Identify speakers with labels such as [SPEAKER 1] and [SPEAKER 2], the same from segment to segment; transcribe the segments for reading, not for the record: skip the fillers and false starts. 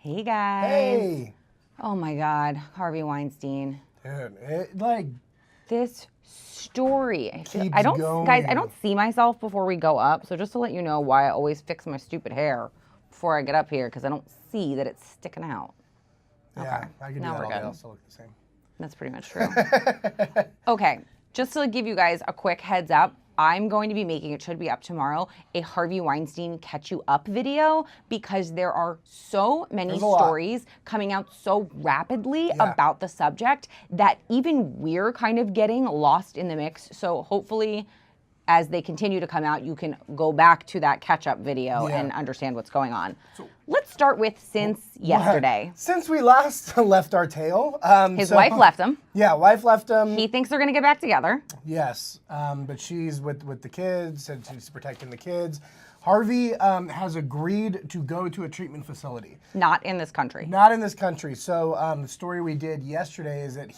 [SPEAKER 1] Hey guys.
[SPEAKER 2] Hey.
[SPEAKER 1] Oh my God, Harvey Weinstein.
[SPEAKER 2] Dude,
[SPEAKER 1] This story.
[SPEAKER 2] Keeps
[SPEAKER 1] I don't,
[SPEAKER 2] going.
[SPEAKER 1] guys. I don't see myself before we go up. So just to let you know why I always fix my stupid hair before I get up here because I don't see that it's sticking out.
[SPEAKER 2] Yeah,
[SPEAKER 1] Okay.
[SPEAKER 2] I can do
[SPEAKER 1] Now
[SPEAKER 2] that
[SPEAKER 1] we're
[SPEAKER 2] all day.
[SPEAKER 1] good.
[SPEAKER 2] I'll still look the same.
[SPEAKER 1] That's pretty much true. Okay, just to give you guys a quick heads up, I'm going to be making, it should be up tomorrow, a Harvey Weinstein catch you up video because there are so many stories coming out so rapidly about the subject that even we're kind of getting lost in the mix. So hopefully, as they continue to come out, you can go back to that catch-up video and understand what's going on. So, let's start with since yesterday.
[SPEAKER 2] Since we last left our tale.
[SPEAKER 1] His wife left him.
[SPEAKER 2] Yeah, wife left him.
[SPEAKER 1] He thinks they're going to get back together.
[SPEAKER 2] Yes, but she's with the kids, and she's protecting the kids. Harvey has agreed to go to a treatment facility.
[SPEAKER 1] Not in this country.
[SPEAKER 2] Not in this country. So the story we did yesterday is that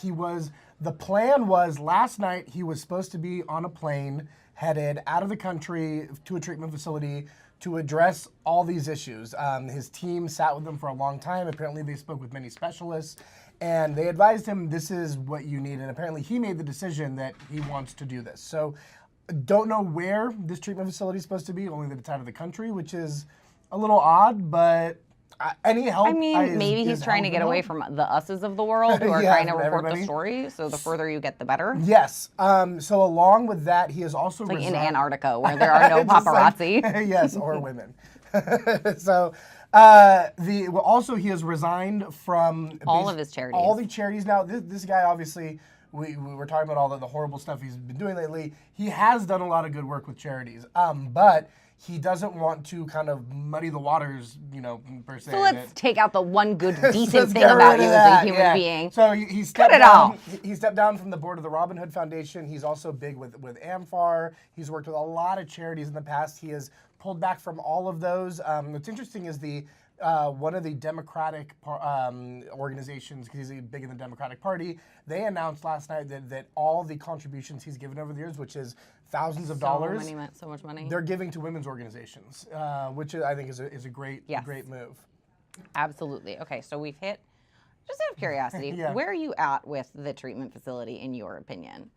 [SPEAKER 2] the plan was last night he was supposed to be on a plane headed out of the country to a treatment facility to address all these issues. His team sat with him for a long time. Apparently they spoke with many specialists and they advised him this is what you need. And apparently he made the decision that he wants to do this. So don't know where this treatment facility is supposed to be, only that it's out of the country, which is a little odd, but any help.
[SPEAKER 1] I mean, maybe he's trying to get away from the us's of the world who are trying to report the story. So the further you get, the better.
[SPEAKER 2] Yes. So along with that, he has also
[SPEAKER 1] like in Antarctica where there are no paparazzi.
[SPEAKER 2] Yes, or women. So also he has resigned from
[SPEAKER 1] all of his charities.
[SPEAKER 2] All the charities. Now this guy obviously. We were talking about all the horrible stuff he's been doing lately. He has done a lot of good work with charities, but he doesn't want to kind of muddy the waters, per se.
[SPEAKER 1] So let's take out the one good, decent thing about you as a human being.
[SPEAKER 2] So he stepped down. He stepped down from the board of the Robin Hood Foundation. He's also big with AMFAR. He's worked with a lot of charities in the past. He has pulled back from all of those. What's interesting is one of the Democratic organizations, because he's big in the Democratic Party, they announced last night that all the contributions he's given over the years, which is thousands of dollars,
[SPEAKER 1] so much money,
[SPEAKER 2] they're giving to women's organizations, which I think is a great move.
[SPEAKER 1] Absolutely. Okay, so we've hit. Just out of curiosity, where are you at with the treatment facility, in your opinion?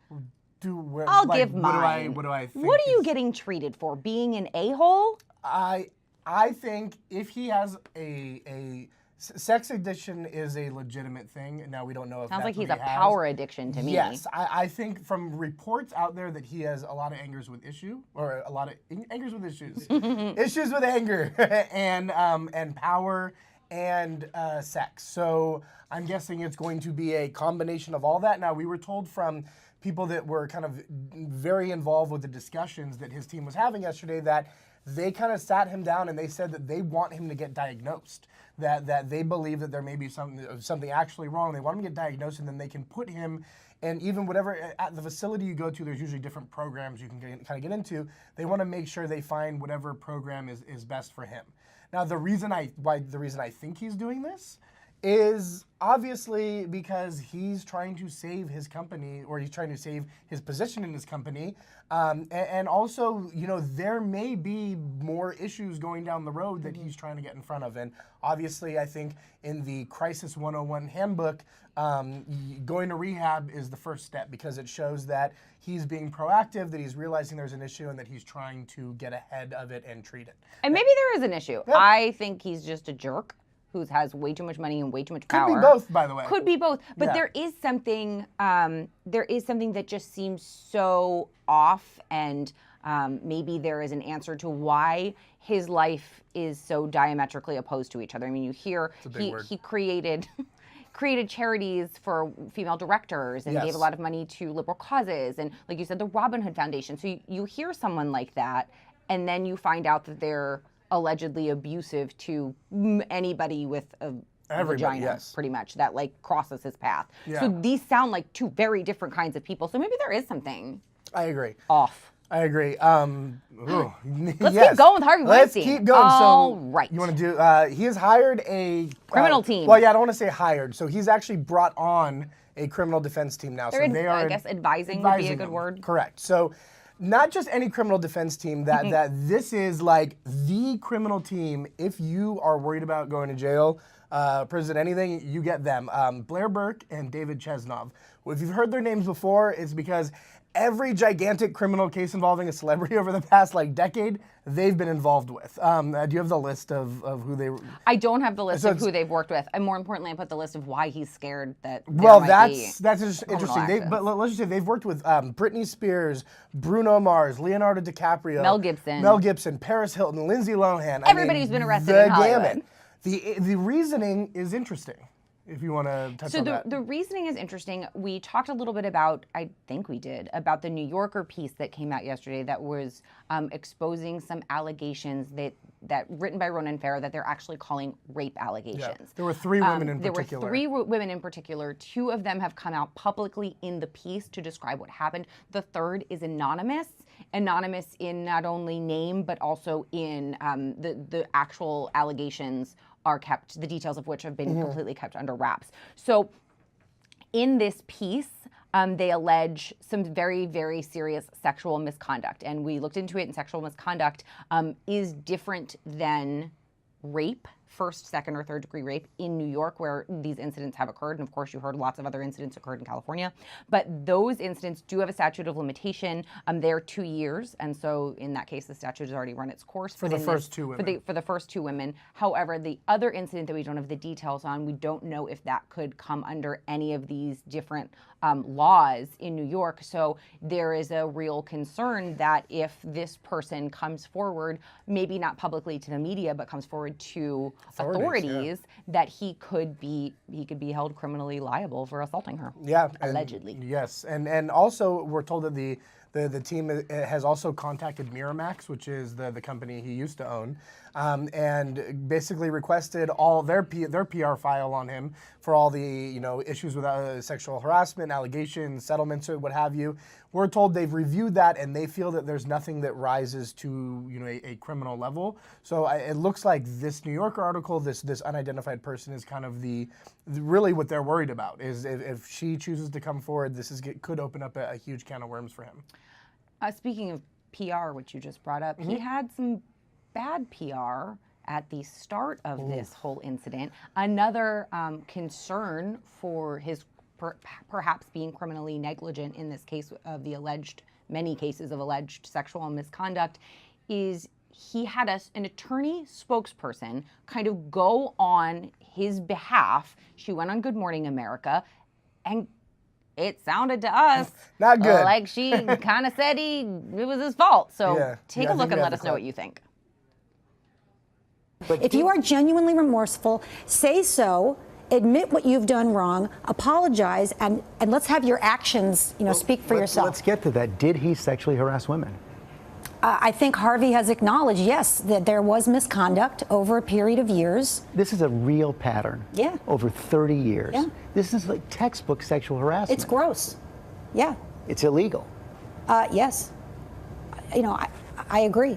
[SPEAKER 1] I'll give mine.
[SPEAKER 2] What do I think?
[SPEAKER 1] What are you getting treated for? Being an a-hole?
[SPEAKER 2] I think if he has a sex addiction is a legitimate thing. Now we don't know if
[SPEAKER 1] sounds like
[SPEAKER 2] he's
[SPEAKER 1] a power addiction to me.
[SPEAKER 2] Yes, I think from reports out there that he has a lot of issues with issues with anger and power and sex. So I'm guessing it's going to be a combination of all that. Now we were told from people that were kind of very involved with the discussions that his team was having yesterday that they kind of sat him down and they said that they want him to get diagnosed, that they believe that there may be something actually wrong. They want him to get diagnosed and then they can put him, and even whatever, at the facility you go to, there's usually different programs you can kind of get into. They want to make sure they find whatever program is best for him. Now the reason I think he's doing this is obviously because he's trying to save his company, or he's trying to save his position in his company. And also, there may be more issues going down the road that he's trying to get in front of. And obviously, I think in the Crisis 101 handbook, going to rehab is the first step because it shows that he's being proactive, that he's realizing there's an issue, and that he's trying to get ahead of it and treat it.
[SPEAKER 1] And maybe there is an issue. Yep. I think he's just a jerk who has way too much money and way too much power.
[SPEAKER 2] Could be both, by the way.
[SPEAKER 1] Could be both. But there is something that just seems so off, and maybe there is an answer to why his life is so diametrically opposed to each other. I mean, you hear he created charities for female directors and gave a lot of money to liberal causes, and like you said, the Robin Hood Foundation. So you hear someone like that, and then you find out that they're allegedly abusive to anybody with a vagina, pretty much, that crosses his path. Yeah. So these sound like two very different kinds of people. So maybe there is something.
[SPEAKER 2] I agree.
[SPEAKER 1] Off.
[SPEAKER 2] I agree.
[SPEAKER 1] Let's keep going with Harvey Weinstein.
[SPEAKER 2] Let's keep going.
[SPEAKER 1] All right.
[SPEAKER 2] You want to do? He has hired a
[SPEAKER 1] criminal team.
[SPEAKER 2] Well, yeah, I don't want to say hired. So he's actually brought on a criminal defense team now.
[SPEAKER 1] I guess advising would be a good word.
[SPEAKER 2] Correct. So not just any criminal defense team, that this is like the criminal team. If you are worried about going to jail, prison, anything, you get them. Blair Burke and David Chesnov. If you've heard their names before, it's because every gigantic criminal case involving a celebrity over the past decade, they've been involved with. Do you have the list of who they?
[SPEAKER 1] I don't have the list of who they've worked with, and more importantly, I put the list of why he's scared that.
[SPEAKER 2] Well, that's just interesting. But let's just say they've worked with Britney Spears, Bruno Mars, Leonardo DiCaprio,
[SPEAKER 1] Mel
[SPEAKER 2] Gibson, Paris Hilton, Lindsay Lohan.
[SPEAKER 1] Everybody's been arrested in Hollywood.
[SPEAKER 2] Gamut. The reasoning is interesting. If you want to touch on that.
[SPEAKER 1] So the reasoning is interesting. We talked a little bit about, I think we did, about the New Yorker piece that came out yesterday that was exposing some allegations that written by Ronan Farrow that they're actually calling rape allegations.
[SPEAKER 2] Yeah. There were 3 women in particular.
[SPEAKER 1] There were 3 women in particular. 2 of them have come out publicly in the piece to describe what happened. The third is anonymous in not only name but also in the actual allegations are kept, the details of which have been completely kept under wraps. So in this piece, they allege some very, very serious sexual misconduct. And we looked into it, and sexual misconduct is different than rape, first, second, or third degree rape in New York, where these incidents have occurred. And of course, you heard lots of other incidents occurred in California. But those incidents do have a statute of limitation. They're 2 years. And so in that case, the statute has already run its course.
[SPEAKER 2] For the first 2 women.
[SPEAKER 1] For the first 2 women. However, the other incident that we don't have the details on, we don't know if that could come under any of these different laws in New York. So there is a real concern that if this person comes forward, maybe not publicly to the media, but comes forward to authorities, that he could be held criminally liable for assaulting her.
[SPEAKER 2] Yeah,
[SPEAKER 1] allegedly.
[SPEAKER 2] Yes, and also we're told that the team has also contacted Miramax, which is the company he used to own, and basically requested all their PR file on him for all the issues with sexual harassment, allegations, settlements, or what have you. We're told they've reviewed that and they feel that there's nothing that rises to a criminal level. So it looks like this New Yorker article, this unidentified person, is kind of really what they're worried about. Is if she chooses to come forward, could open up a huge can of worms for him.
[SPEAKER 1] Speaking of PR, which you just brought up, he had some bad PR at the start of this whole incident. Another concern for his perhaps being criminally negligent in this case of many cases of alleged sexual misconduct is he had an attorney spokesperson kind of go on his behalf. She went on Good Morning America, and it sounded to us
[SPEAKER 2] not good.
[SPEAKER 1] Like she kind of said it was his fault. So take a look and let us know what you think.
[SPEAKER 3] But if you are genuinely remorseful, say so. Admit what you've done wrong, apologize, and let's have your actions, speak for yourself.
[SPEAKER 4] Let's get to that. Did he sexually harass women?
[SPEAKER 3] I think Harvey has acknowledged, yes, that there was misconduct over a period of years.
[SPEAKER 4] This is a real pattern.
[SPEAKER 3] Yeah.
[SPEAKER 4] Over 30 years.
[SPEAKER 3] Yeah.
[SPEAKER 4] This is like textbook sexual harassment.
[SPEAKER 3] It's gross. Yeah.
[SPEAKER 4] It's illegal.
[SPEAKER 3] Yes. I agree.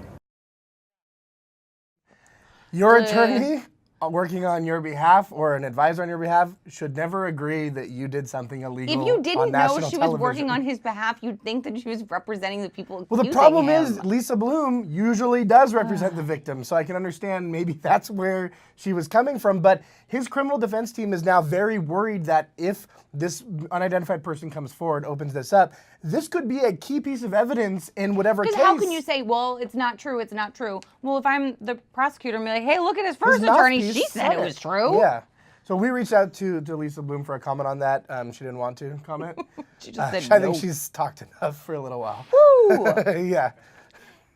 [SPEAKER 2] Your attorney working on your behalf or an advisor on your behalf should never agree that you did something illegal.
[SPEAKER 1] If you didn't know she was
[SPEAKER 2] television.
[SPEAKER 1] working on his behalf, you'd think that she was representing the people accusing
[SPEAKER 2] Well, the problem
[SPEAKER 1] him.
[SPEAKER 2] is Lisa Bloom usually does represent the victim, so I can understand maybe that's where she was coming from. But his criminal defense team is now very worried that if this unidentified person comes forward, opens this up, this could be a key piece of evidence in whatever case.
[SPEAKER 1] Because how can you say, well, it's not true, it's not true? Well, if I'm the prosecutor, I'm like, hey, look at his first attorney. She said it was true.
[SPEAKER 2] Yeah. So we reached out to Lisa Bloom for a comment on that. She didn't want to comment.
[SPEAKER 1] She just said
[SPEAKER 2] I
[SPEAKER 1] no.
[SPEAKER 2] think she's talked enough for a little while.
[SPEAKER 1] Woo!
[SPEAKER 2] Yeah.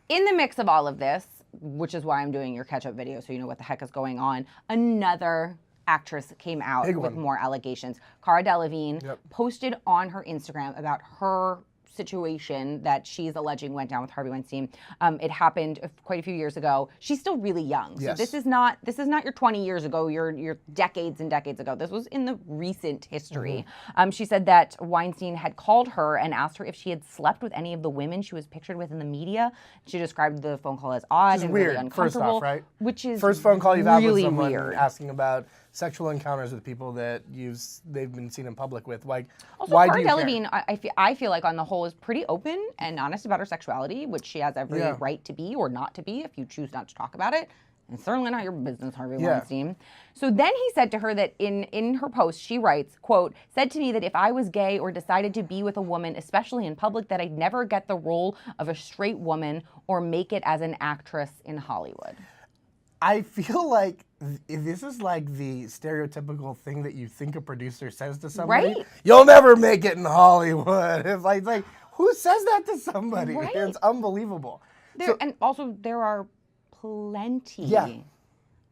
[SPEAKER 1] In the mix of all of this, which is why I'm doing your catch-up video so you know what the heck is going on, another actress came out with more allegations. Cara Delevingne posted on her Instagram about her situation that she's alleging went down with Harvey Weinstein. It happened quite a few years ago. She's still really young. So this is not your 20 years ago, your decades and decades ago. This was in the recent history. She said that Weinstein had called her and asked her if she had slept with any of the women she was pictured with in the media. She described the phone call as odd and
[SPEAKER 2] weird,
[SPEAKER 1] really uncomfortable.
[SPEAKER 2] First off, right?
[SPEAKER 1] Which is
[SPEAKER 2] first phone call you've had with
[SPEAKER 1] really
[SPEAKER 2] someone
[SPEAKER 1] weird.
[SPEAKER 2] asking about sexual encounters with people that they've been seen in public with. Like,
[SPEAKER 1] Also,
[SPEAKER 2] why do
[SPEAKER 1] Cara
[SPEAKER 2] you care?
[SPEAKER 1] Delevingne, I feel like on the whole is pretty open and honest about her sexuality, which she has every
[SPEAKER 2] Yeah.
[SPEAKER 1] right to be or not to be if you choose not to talk about it. And certainly not your business, Harvey
[SPEAKER 2] Yeah.
[SPEAKER 1] Weinstein. So then he said to her that in her post, she writes, quote, said to me that if I was gay or decided to be with a woman, especially in public, that I'd never get the role of a straight woman or make it as an actress in Hollywood.
[SPEAKER 2] I feel like this is like the stereotypical thing that you think a producer says to somebody.
[SPEAKER 1] Right.
[SPEAKER 2] You'll never make it in Hollywood. It's like who says that to somebody?
[SPEAKER 1] Right.
[SPEAKER 2] It's unbelievable.
[SPEAKER 1] And also there are plenty
[SPEAKER 2] Yeah.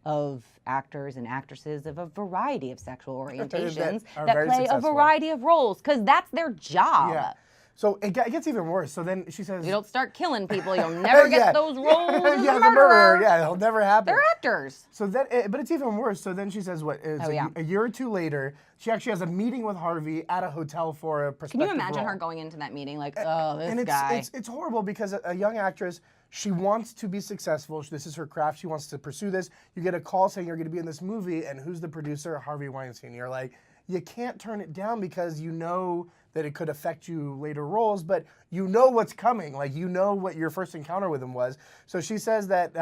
[SPEAKER 1] of actors and actresses of a variety of sexual orientations
[SPEAKER 2] are
[SPEAKER 1] that
[SPEAKER 2] very
[SPEAKER 1] play
[SPEAKER 2] successful.
[SPEAKER 1] a variety of roles because that's their job.
[SPEAKER 2] Yeah. So it gets even worse. So then she says,
[SPEAKER 1] You don't start killing people, you'll never get those roles as
[SPEAKER 2] yeah,
[SPEAKER 1] a
[SPEAKER 2] the
[SPEAKER 1] murderer.
[SPEAKER 2] Yeah, it'll never happen.
[SPEAKER 1] They're actors.
[SPEAKER 2] So then, but it's even worse. So then she says, a year or two later, she actually has a meeting with Harvey at a hotel for a
[SPEAKER 1] Can
[SPEAKER 2] prospective
[SPEAKER 1] you imagine
[SPEAKER 2] role.
[SPEAKER 1] her going into that meeting like, oh, this
[SPEAKER 2] And
[SPEAKER 1] guy.
[SPEAKER 2] it's horrible because a young actress, she wants to be successful. This is her craft. She wants to pursue this. You get a call saying you're going to be in this movie, and who's the producer? Harvey Weinstein. You're like, you can't turn it down because you know that it could affect you later roles, but you know what's coming. Like, you know what your first encounter with him was. So she says that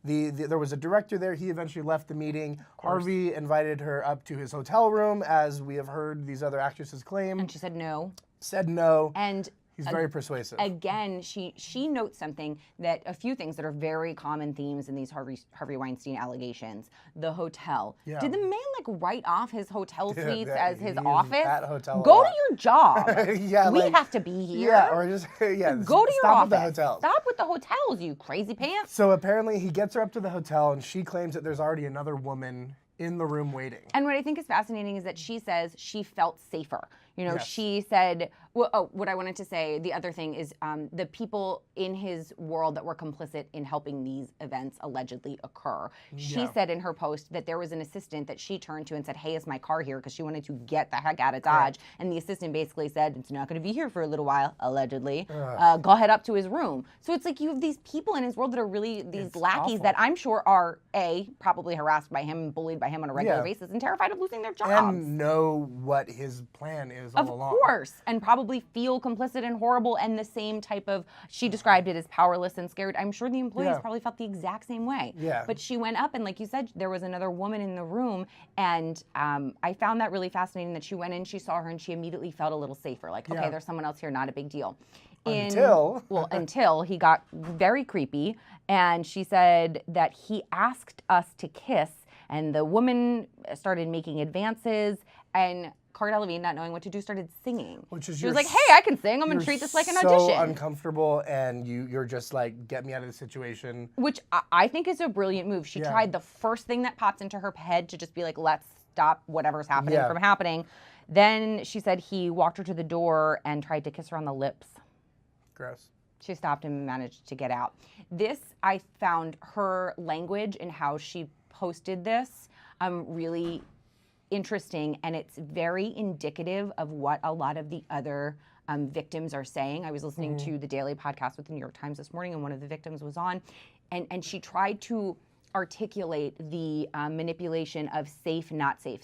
[SPEAKER 2] there was a director there. He eventually left the meeting. Harvey invited her up to his hotel room, as we have heard these other actresses claim.
[SPEAKER 1] And she said no.
[SPEAKER 2] Said no.
[SPEAKER 1] And
[SPEAKER 2] he's very persuasive.
[SPEAKER 1] again, she notes something that a few things that are very common themes in these Harvey Weinstein allegations. The hotel.
[SPEAKER 2] Yeah.
[SPEAKER 1] Did the man like write off his hotel
[SPEAKER 2] Yeah,
[SPEAKER 1] suites
[SPEAKER 2] that-
[SPEAKER 1] as his
[SPEAKER 2] he's
[SPEAKER 1] office?
[SPEAKER 2] at hotel a
[SPEAKER 1] Go
[SPEAKER 2] lot.
[SPEAKER 1] to your job.
[SPEAKER 2] Yeah,
[SPEAKER 1] we
[SPEAKER 2] like-
[SPEAKER 1] have to be here.
[SPEAKER 2] Yeah, or just
[SPEAKER 1] Go to your
[SPEAKER 2] stop
[SPEAKER 1] office.
[SPEAKER 2] at the hotel.
[SPEAKER 1] Stop with the hotels, you crazy pants.
[SPEAKER 2] So apparently he gets her up to the hotel, and she claims that there's already another woman in the room waiting.
[SPEAKER 1] And what I think is fascinating is that she says she felt safer. You know,
[SPEAKER 2] Yes.
[SPEAKER 1] she said, well, what I wanted to say, the other thing is the people in his world that were complicit in helping these events allegedly occur. She
[SPEAKER 2] Yeah.
[SPEAKER 1] said in her post that there was an assistant that she turned to and said, hey, is my car here? Because she wanted to get the heck out of Dodge. And the assistant basically said, it's not going to be here for a little while, allegedly. Go head up to his room. So it's like you have these people in his world that are really these
[SPEAKER 2] It's
[SPEAKER 1] lackeys
[SPEAKER 2] awful.
[SPEAKER 1] that I'm sure are, probably harassed by him, bullied by him on a regular
[SPEAKER 2] Yeah.
[SPEAKER 1] basis and terrified of losing their jobs.
[SPEAKER 2] And know what his plan is all
[SPEAKER 1] Of
[SPEAKER 2] along.
[SPEAKER 1] course, and probably feel complicit and horrible and the same type of, she described it as powerless and scared. I'm sure the employees
[SPEAKER 2] Yeah.
[SPEAKER 1] probably felt the exact same way.
[SPEAKER 2] Yeah.
[SPEAKER 1] But she went up and like you said, there was another woman in the room and I found that really fascinating that she went in, she saw her and she immediately felt a little safer. Like, okay,
[SPEAKER 2] Yeah.
[SPEAKER 1] there's someone else here, not a big deal.
[SPEAKER 2] Until
[SPEAKER 1] he got very creepy and she said that he asked us to kiss and the woman started making advances and Cara Delevingne, not knowing what to do, started singing.
[SPEAKER 2] Which is
[SPEAKER 1] she was like, hey, I can sing. I'm going to treat this like an
[SPEAKER 2] so
[SPEAKER 1] audition.
[SPEAKER 2] uncomfortable, and you're just like, get me out of the situation.
[SPEAKER 1] Which I think is a brilliant move. She
[SPEAKER 2] Yeah.
[SPEAKER 1] tried the first thing that pops into her head to just be like, let's stop whatever's happening
[SPEAKER 2] Yeah.
[SPEAKER 1] from happening. Then she said he walked her to the door and tried to kiss her on the lips.
[SPEAKER 2] Gross.
[SPEAKER 1] She stopped and managed to get out. This, I found her language and how she posted this really interesting, and it's very indicative of what a lot of the other victims are saying. I was listening to the Daily podcast with the New York Times this morning, and one of the victims was on, and she tried to articulate the manipulation of safe, not safe,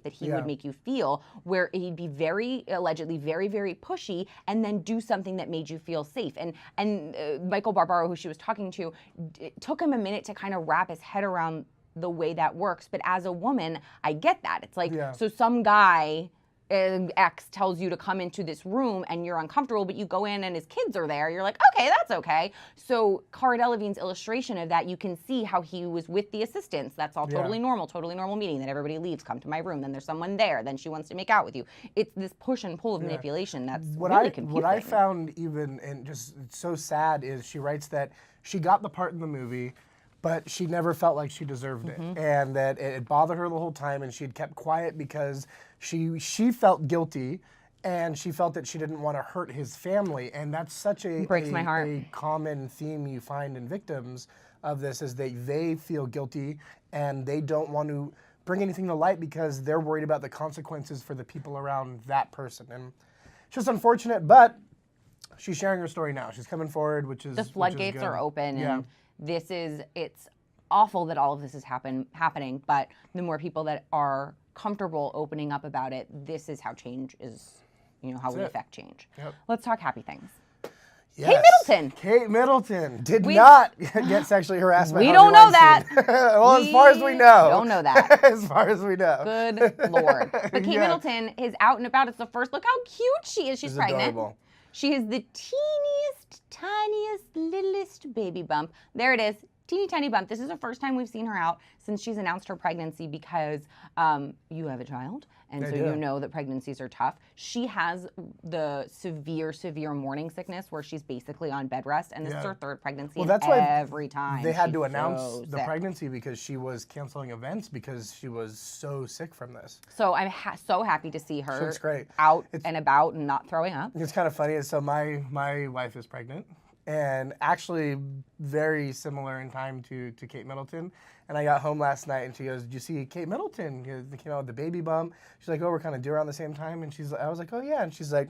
[SPEAKER 1] that he
[SPEAKER 2] Yeah.
[SPEAKER 1] would make you feel, where he'd be very, allegedly, very, very pushy, and then do something that made you feel safe. And Michael Barbaro, who she was talking to, it took him a minute to kind of wrap his head around the way that works. But as a woman, I get that. It's like,
[SPEAKER 2] Yeah.
[SPEAKER 1] so some guy, X tells you to come into this room and you're uncomfortable, but you go in and his kids are there. You're like, okay, that's okay. So Cara Delevingne's illustration of that, you can see how he was with the assistants. That's all totally normal meeting. Then everybody leaves, come to my room. Then there's someone there. Then she wants to make out with you. It's this push and pull of manipulation that's really confusing.
[SPEAKER 2] What I found even, and just so sad, is she writes that she got the part in the movie, but she never felt like she deserved it, and that it bothered her the whole time, and she'd kept quiet because she felt guilty, and she felt that she didn't want to hurt his family, and that's such a
[SPEAKER 1] Breaks my heart.
[SPEAKER 2] a common theme you find in victims of this, is they feel guilty and they don't want to bring anything to light because they're worried about the consequences for the people around that person, and it's just unfortunate, but she's sharing her story now. She's coming forward, which is
[SPEAKER 1] the floodgates
[SPEAKER 2] good.
[SPEAKER 1] are open,
[SPEAKER 2] Yeah.
[SPEAKER 1] and it's awful that all of this is happening, but the more people that are comfortable opening up about it, this is how change is, how we affect change.
[SPEAKER 2] Yep.
[SPEAKER 1] Let's talk happy things.
[SPEAKER 2] Yes.
[SPEAKER 1] Kate Middleton.
[SPEAKER 2] Kate Middleton did not get sexually harassed by
[SPEAKER 1] We
[SPEAKER 2] Harvey
[SPEAKER 1] don't know
[SPEAKER 2] Weinstein.
[SPEAKER 1] that.
[SPEAKER 2] Well, as far as we know.
[SPEAKER 1] Don't know that.
[SPEAKER 2] As far as we know.
[SPEAKER 1] Good Lord. But Kate
[SPEAKER 2] Yeah.
[SPEAKER 1] Middleton is out and about. It's the first. Look how cute she is. She's pregnant.
[SPEAKER 2] Adorable.
[SPEAKER 1] She is the teeniest, tiniest, littlest baby bump. There it is. Teeny tiny bump. This is the first time we've seen her out since she's announced her pregnancy because you have a child, and so you know that pregnancies are tough. She has the severe morning sickness where she's basically on bed rest, and this is her third pregnancy.
[SPEAKER 2] Well, that's why
[SPEAKER 1] every time
[SPEAKER 2] they had
[SPEAKER 1] she's
[SPEAKER 2] to announce
[SPEAKER 1] so
[SPEAKER 2] the
[SPEAKER 1] sick.
[SPEAKER 2] pregnancy because she was canceling events because she was so sick from this.
[SPEAKER 1] So I'm so happy to see her
[SPEAKER 2] looks great.
[SPEAKER 1] out and about and not throwing up.
[SPEAKER 2] It's kind of funny. So my wife is pregnant, and actually very similar in time to Kate Middleton. And I got home last night, and she goes, "Did you see Kate Middleton? The baby bump." She's like, "Oh, we're kind of due around the same time." And I was like, "Oh yeah." And she's like,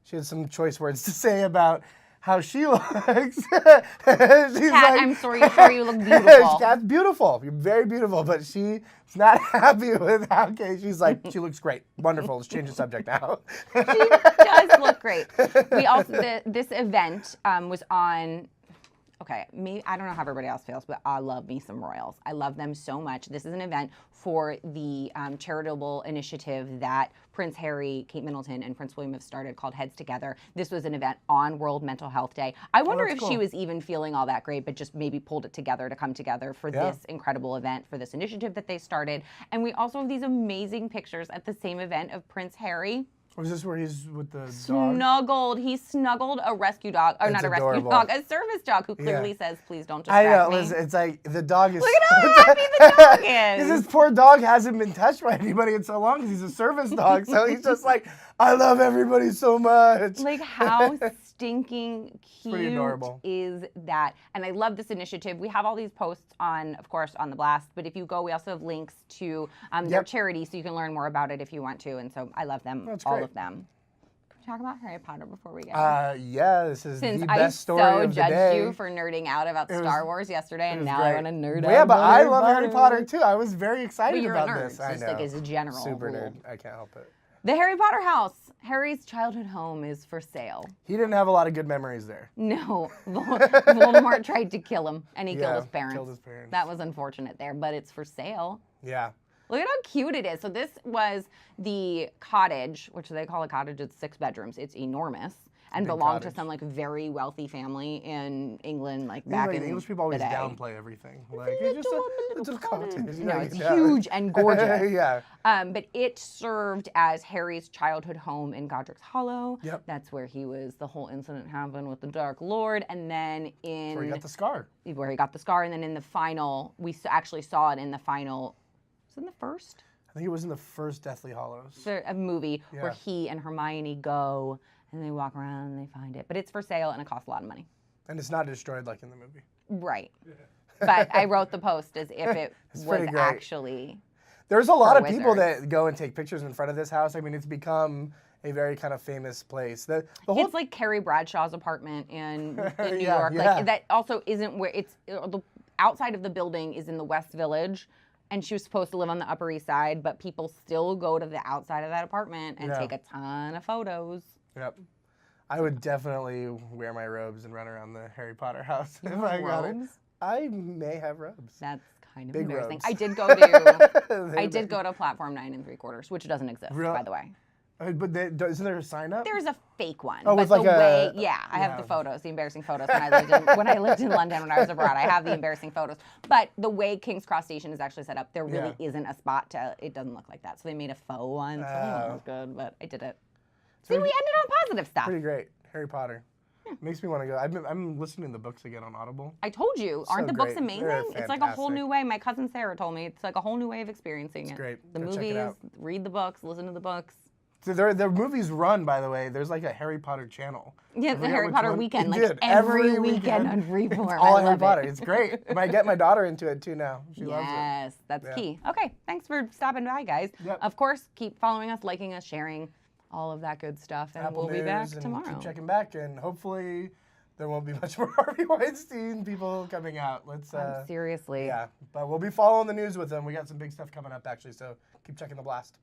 [SPEAKER 2] she had some choice words to say about how she looks. She's
[SPEAKER 1] Kat, I'm sorry, you look beautiful.
[SPEAKER 2] Kat's beautiful. You're very beautiful, but she's not happy with how Kate. She's like, she looks great, wonderful. Let's change the subject now.
[SPEAKER 1] She does look great. We also this event was on. Okay, I don't know how everybody else feels, but I love me some royals. I love them so much. This is an event for the charitable initiative that Prince Harry, Kate Middleton, and Prince William have started called Heads Together. This was an event on World Mental Health Day. I wonder if she was even feeling all that great, but just maybe pulled it together to come together for this incredible event, for this initiative that they started. And we also have these amazing pictures at the same event of Prince Harry.
[SPEAKER 2] Was this where he's with the dog?
[SPEAKER 1] Snuggled. He snuggled a rescue dog, or
[SPEAKER 2] It's
[SPEAKER 1] not a
[SPEAKER 2] adorable.
[SPEAKER 1] rescue dog, a service dog who clearly says, "Please don't
[SPEAKER 2] I
[SPEAKER 1] distract
[SPEAKER 2] know.
[SPEAKER 1] me."
[SPEAKER 2] It's like the dog is.
[SPEAKER 1] Look at how happy the dog is.
[SPEAKER 2] This poor dog hasn't been touched by anybody in so long because he's a service dog. So he's just like, I love everybody so much.
[SPEAKER 1] Like how stinking
[SPEAKER 2] pretty
[SPEAKER 1] cute
[SPEAKER 2] adorable.
[SPEAKER 1] is that? And I love this initiative. We have all these posts on, of course, on the Blast. But if you go, we also have links to their charity, so you can learn more about it if you want to. And so I love them,
[SPEAKER 2] That's
[SPEAKER 1] all
[SPEAKER 2] great.
[SPEAKER 1] of them. Talk about Harry Potter before we go.
[SPEAKER 2] Yeah, this is
[SPEAKER 1] Since
[SPEAKER 2] the
[SPEAKER 1] I
[SPEAKER 2] best story
[SPEAKER 1] so
[SPEAKER 2] of the
[SPEAKER 1] judged
[SPEAKER 2] day.
[SPEAKER 1] you for nerding out about Star Wars yesterday, and now
[SPEAKER 2] Great.
[SPEAKER 1] I want to nerd out.
[SPEAKER 2] Yeah, but
[SPEAKER 1] about
[SPEAKER 2] I
[SPEAKER 1] Harry
[SPEAKER 2] love Harry
[SPEAKER 1] Potter.
[SPEAKER 2] Potter too. I was very excited
[SPEAKER 1] But you're
[SPEAKER 2] about
[SPEAKER 1] a nerd,
[SPEAKER 2] this. I
[SPEAKER 1] just
[SPEAKER 2] know.
[SPEAKER 1] like as a general
[SPEAKER 2] Super
[SPEAKER 1] rule.
[SPEAKER 2] nerd. I can't help it.
[SPEAKER 1] The Harry Potter house. Harry's childhood home is for sale.
[SPEAKER 2] He didn't have a lot of good memories there.
[SPEAKER 1] No, Voldemort tried to kill him, and he killed his parents.
[SPEAKER 2] killed his parents.
[SPEAKER 1] That was unfortunate there, but it's for sale.
[SPEAKER 2] Yeah.
[SPEAKER 1] Look at how cute it is. So this was the cottage, which they call a cottage. It's 6 bedrooms. It's enormous and
[SPEAKER 2] Big
[SPEAKER 1] belonged to
[SPEAKER 2] cottage.
[SPEAKER 1] some like very wealthy family in England, like
[SPEAKER 2] I
[SPEAKER 1] back
[SPEAKER 2] think,
[SPEAKER 1] in
[SPEAKER 2] like, English people always
[SPEAKER 1] the day.
[SPEAKER 2] downplay everything. Like it's just a little cottage.
[SPEAKER 1] No, it's huge and gorgeous.
[SPEAKER 2] Yeah.
[SPEAKER 1] But it served as Harry's childhood home in Godric's Hollow.
[SPEAKER 2] Yep.
[SPEAKER 1] That's where he was. The whole incident happened with the Dark Lord, and then
[SPEAKER 2] Where he got the scar.
[SPEAKER 1] where he got the scar, and then in the final, we actually saw it in the final. Was it in the first?
[SPEAKER 2] I think it was in the first Deathly Hallows.
[SPEAKER 1] A movie where
[SPEAKER 2] Yeah.
[SPEAKER 1] he and Hermione go and they walk around and they find it, but it's for sale and it costs a lot of money.
[SPEAKER 2] And it's not destroyed like in the movie.
[SPEAKER 1] Right. But I wrote the post as if it was
[SPEAKER 2] pretty great.
[SPEAKER 1] actually.
[SPEAKER 2] There's a lot
[SPEAKER 1] For
[SPEAKER 2] of people
[SPEAKER 1] wizards.
[SPEAKER 2] that go and take pictures in front of this house. I mean, it's become a very kind of famous place. The whole
[SPEAKER 1] It's like Carrie Bradshaw's apartment in New
[SPEAKER 2] Yeah,
[SPEAKER 1] York.
[SPEAKER 2] yeah.
[SPEAKER 1] Like that also isn't where it's the outside of the building is in the West Village, and she was supposed to live on the Upper East Side, but people still go to the outside of that apartment and
[SPEAKER 2] Yeah.
[SPEAKER 1] take a ton of photos.
[SPEAKER 2] Yep. I would definitely wear my robes and run around the Harry Potter house if I got it.
[SPEAKER 1] Robes?
[SPEAKER 2] I may have robes.
[SPEAKER 1] That's kind of
[SPEAKER 2] Big
[SPEAKER 1] embarrassing.
[SPEAKER 2] robes.
[SPEAKER 1] I did go to
[SPEAKER 2] They're
[SPEAKER 1] I did
[SPEAKER 2] big.
[SPEAKER 1] go to platform 9 3/4, which doesn't exist,
[SPEAKER 2] Really?
[SPEAKER 1] by the way.
[SPEAKER 2] But isn't there a sign up?
[SPEAKER 1] There's a fake one.
[SPEAKER 2] Oh,
[SPEAKER 1] but
[SPEAKER 2] with
[SPEAKER 1] the
[SPEAKER 2] like
[SPEAKER 1] way,
[SPEAKER 2] a-
[SPEAKER 1] yeah, I have
[SPEAKER 2] yeah.
[SPEAKER 1] the photos, the embarrassing photos when I lived in London when I was abroad. I have the embarrassing photos. But the way King's Cross Station is actually set up, there really isn't a spot to. It doesn't look like that. So they made a faux one. So it was good, but I did it. See, we ended on positive stuff.
[SPEAKER 2] Pretty great. Harry Potter. Makes me want to go. I'm listening to the books again on Audible.
[SPEAKER 1] I told you, aren't the books
[SPEAKER 2] great.
[SPEAKER 1] amazing?
[SPEAKER 2] They're
[SPEAKER 1] It's like a whole
[SPEAKER 2] fantastic.
[SPEAKER 1] new way. My cousin Sarah told me it's like a whole new way of experiencing it.
[SPEAKER 2] great.
[SPEAKER 1] The
[SPEAKER 2] Go check it
[SPEAKER 1] movies,
[SPEAKER 2] out.
[SPEAKER 1] read the books, listen to the books.
[SPEAKER 2] So their movies run, by the way. There's like a Harry Potter channel.
[SPEAKER 1] Yeah,
[SPEAKER 2] I
[SPEAKER 1] the
[SPEAKER 2] forget
[SPEAKER 1] Harry
[SPEAKER 2] which
[SPEAKER 1] Potter
[SPEAKER 2] one.
[SPEAKER 1] weekend,
[SPEAKER 2] It
[SPEAKER 1] like
[SPEAKER 2] did.
[SPEAKER 1] every weekend on Freeform.
[SPEAKER 2] It's all
[SPEAKER 1] I
[SPEAKER 2] Harry
[SPEAKER 1] love
[SPEAKER 2] Potter.
[SPEAKER 1] it.
[SPEAKER 2] It's great. I might get my daughter into it too now. She loves it.
[SPEAKER 1] Yes, that's
[SPEAKER 2] Yeah.
[SPEAKER 1] key. Okay, thanks for stopping by, guys.
[SPEAKER 2] Yep.
[SPEAKER 1] Of course, keep following us, liking us, sharing all of that good stuff, and
[SPEAKER 2] Apple
[SPEAKER 1] we'll be
[SPEAKER 2] News
[SPEAKER 1] back
[SPEAKER 2] and
[SPEAKER 1] tomorrow.
[SPEAKER 2] Keep checking back, and hopefully there won't be much more Harvey Weinstein people coming out. Let's
[SPEAKER 1] Seriously.
[SPEAKER 2] yeah, but we'll be following the news with them. We got some big stuff coming up actually, so keep checking the blast.